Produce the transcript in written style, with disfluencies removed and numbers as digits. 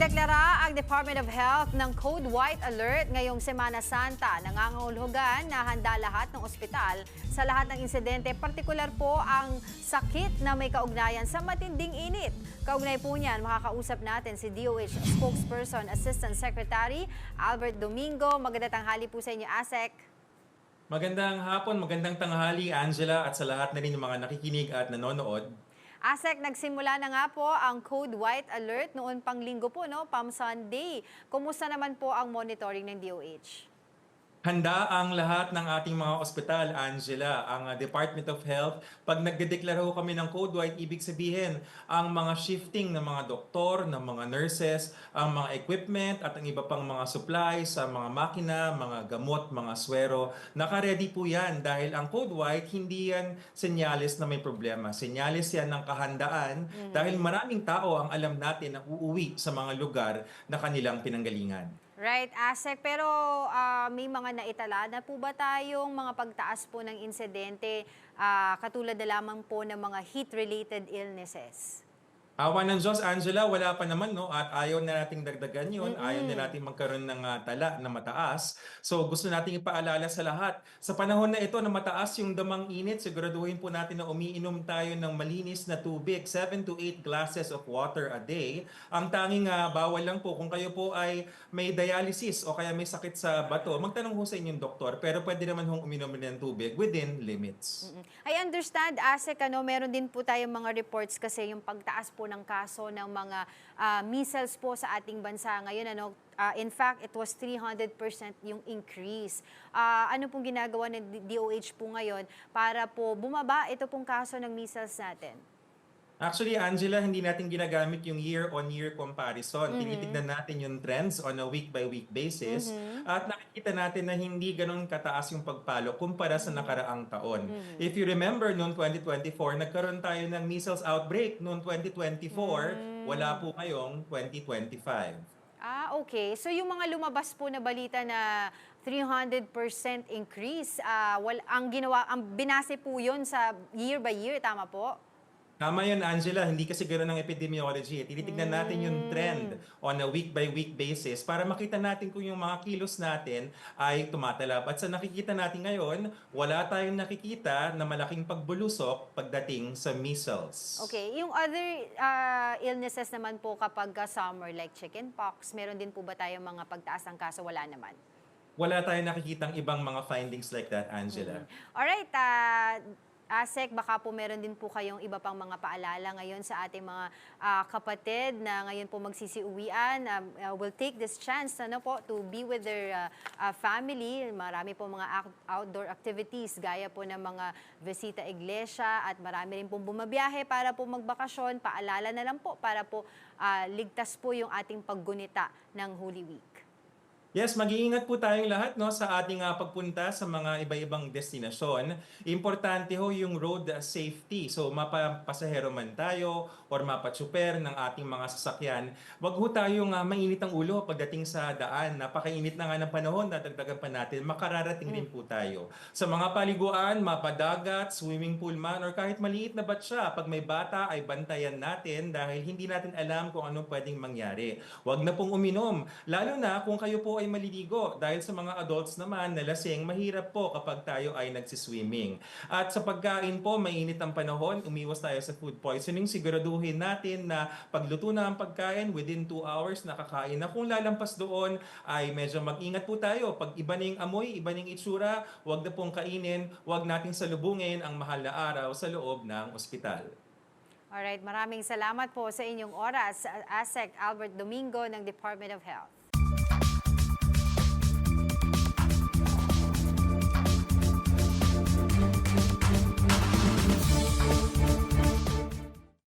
Nagdeklara ang Department of Health ng Code White Alert ngayong Semana Santa. Nangangahulugan na handa lahat ng ospital sa lahat ng insidente, partikular po ang sakit na may kaugnayan sa matinding init. Kaugnay po niyan, makakausap natin si DOH Spokesperson Assistant Secretary Albert Domingo. Magandang tanghali po sa inyo, ASEC. Magandang hapon, magandang tanghali, Angela, at sa lahat na rin yung mga nakikinig at nanonood. ASEC, nagsimula na nga po ang Code White Alert noon pang linggo po, no? Palm Sunday. Kumusta naman po ang monitoring ng DOH? Handa ang lahat ng ating mga ospital, Angela, ang Department of Health. Pag nagdedeklara ho kami ng Code White, ibig sabihin, ang mga shifting ng mga doktor, ng mga nurses, ang mga equipment at ang iba pang mga supplies, sa mga makina, mga gamot, mga swero, naka-ready po yan dahil ang Code White, hindi yan senyales na may problema. Senyales yan ng kahandaan dahil maraming tao ang alam natin na uuwi sa mga lugar na kanilang pinanggalingan. Right, ASEC. Pero may mga naitala na po ba tayong mga pagtaas po ng insidente katulad na lamang po ng mga heat-related illnesses? Awa ng Diyos, Angela, wala pa naman, no? At ayaw na nating dagdagan yun. Ayaw na nating magkaroon ng tala na mataas. So gusto nating ipaalala sa lahat. Sa panahon na ito na mataas yung damang init, siguraduhin po natin na umiinom tayo ng malinis na tubig. 7 to 8 glasses of water a day. Ang tanging bawal lang po kung kayo po ay may dialysis o kaya may sakit sa bato, magtanong ho sa inyong doktor. Pero pwede naman hong uminom ng tubig within limits. I understand, ASEC, meron din po tayong mga reports kasi yung pagtaas po ng kaso ng mga measles po sa ating bansa ngayon. In fact, it was 300% yung increase. Ano pong ginagawa ng DOH po ngayon para po bumaba ito pong kaso ng measles natin? Actually, Angela, hindi natin ginagamit yung year-on-year comparison. Tinitignan natin yung trends on a week-by-week basis at nakikita natin na hindi ganun kataas yung pagpalo kumpara sa nakaraang taon. If you remember, noong 2024, nagkaroon tayo ng measles outbreak. Noong 2024, wala po ngayong 2025. Okay. So yung mga lumabas po na balita na 300% increase, ang binase po yun sa year by year, tama po? Tama yan, Angela. Hindi kasi gano'n ang epidemiology. Tinitignan natin yung trend on a week-by-week basis para makita natin kung yung mga kilos natin ay tumatalab. At sa nakikita natin ngayon, wala tayong nakikita na malaking pagbulusok pagdating sa measles. Okay. Yung other illnesses naman po kapag summer like chickenpox, meron din po ba tayong mga pagtaas ng kaso? Wala naman. Wala tayong nakikitang ibang mga findings like that, Angela. Alright, ASEC, baka po meron din po kayong iba pang mga paalala ngayon sa ating mga kapatid na ngayon po magsisiuwian. Will take this chance to be with their family. Marami po mga outdoor activities gaya po ng mga bisita iglesia at marami rin pong bumabiyahe para po magbakasyon. Paalala na lang po para po ligtas po yung ating paggunita ng Holy Week. Yes, mag-iingat po tayong lahat no sa ating pagpunta sa mga iba-ibang destinasyon. Importante ho yung road safety. So mapapasahero man tayo or mapatsuper ng ating mga sasakyan, wag ho tayong mainit ang ulo pagdating sa daan. Napakainit na nga ng panahon, dadagdagan pa natin, makararating rin po tayo. Sa mga paliguan, mapadagat, swimming pool man, or kahit maliit na batsa, pag may bata ay bantayan natin dahil hindi natin alam kung anong pwedeng mangyari. Wag na pong uminom, lalo na kung kayo po ay maliligo dahil sa mga adults naman na lasing, mahirap po kapag tayo ay nagsiswimming. At sa pagkain po, mainit ang panahon, umiwas tayo sa food poisoning, siguraduhin natin na pagluto na ang pagkain, within 2 hours nakakain na. Kung lalampas doon, ay medyo mag-ingat po tayo. Pag iba na yung amoy, iba na yung itsura, wag na pong kainin, wag nating salubungin ang mahal na araw sa loob ng ospital. Alright, maraming salamat po sa inyong oras, ASEC Albert Domingo ng Department of Health.